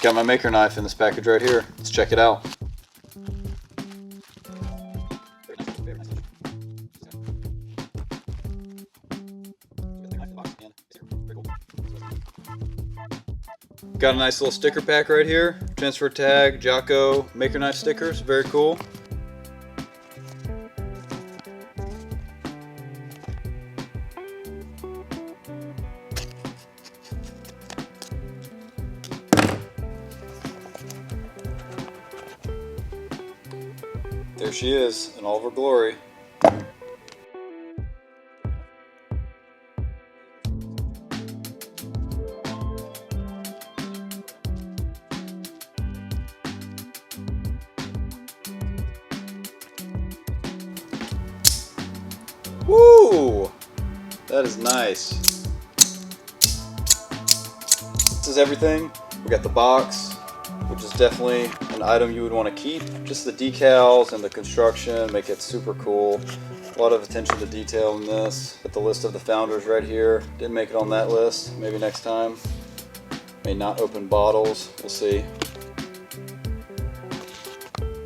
Got my maker knife in this package right here. Let's check it out. Got a nice little sticker pack right here. Transfer tag, Giaco maker knife stickers. Very cool. There she is in all of her glory. Woo! That is nice. This is everything. We got the box, which is definitely an item you would want to keep. Just the decals and the construction make it super cool. A lot of attention to detail in this. Got the list of the founders right here. Didn't make it on that list. Maybe next time. May not open bottles. We'll see.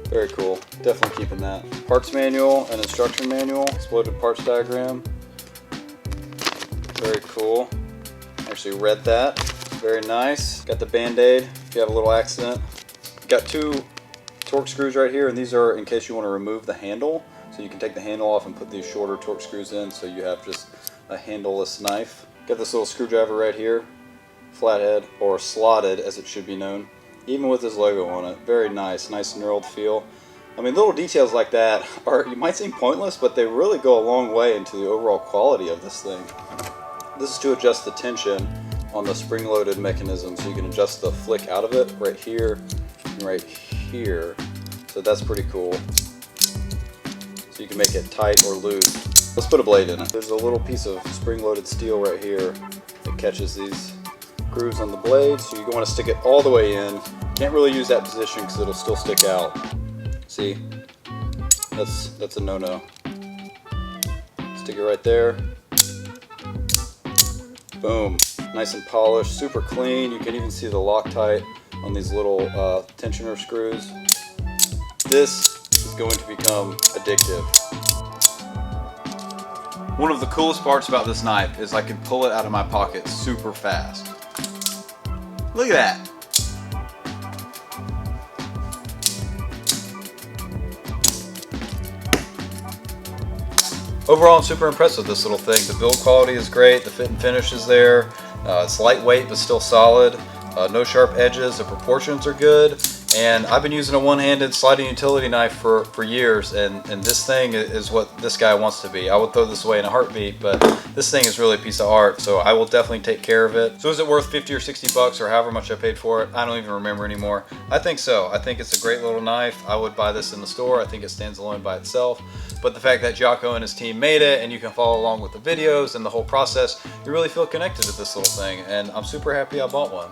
Very cool. Definitely keeping that. Parts manual and instruction manual. Exploded parts diagram. Very cool. Actually read that. Very nice. Got the band-aid if you have a little accident. Got 2 torque screws right here, and these are in case you want to remove the handle. So you can take the handle off and put these shorter torque screws in, so you have just a handleless knife. Got this little screwdriver right here. Flathead, or slotted as it should be known. Even with this logo on it. Very nice. Nice knurled feel. I mean, little details like that you might seem pointless, but they really go a long way into the overall quality of this thing. This is to adjust the tension on the spring-loaded mechanism, so you can adjust the flick out of it right here and right here. So that's pretty cool. So you can make it tight or loose. Let's put a blade in it. There's a little piece of spring-loaded steel right here that catches these grooves on the blade, so you want to stick it all the way in. Can't really use that position because it'll still stick out. See? That's a no-no. Stick it right there. Boom. Nice and polished, super clean. You can even see the Loctite on these little tensioner screws. This is going to become addictive. One of the coolest parts about this knife is I can pull it out of my pocket super fast. Look at that. Overall, I'm super impressed with this little thing. The build quality is great, the fit and finish is there. It's lightweight but still solid. No sharp edges, the proportions are good. And I've been using a one-handed sliding utility knife for years, and this thing is what this guy wants to be. I would throw this away in a heartbeat, but this thing is really a piece of art, so I will definitely take care of it. So is it worth 50 or 60 bucks or however much I paid for it? I don't even remember anymore. I think so. I think it's a great little knife. I would buy this in the store. I think it stands alone by itself. But the fact that Giaco and his team made it, and you can follow along with the videos and the whole process, you really feel connected to this little thing, and I'm super happy I bought one.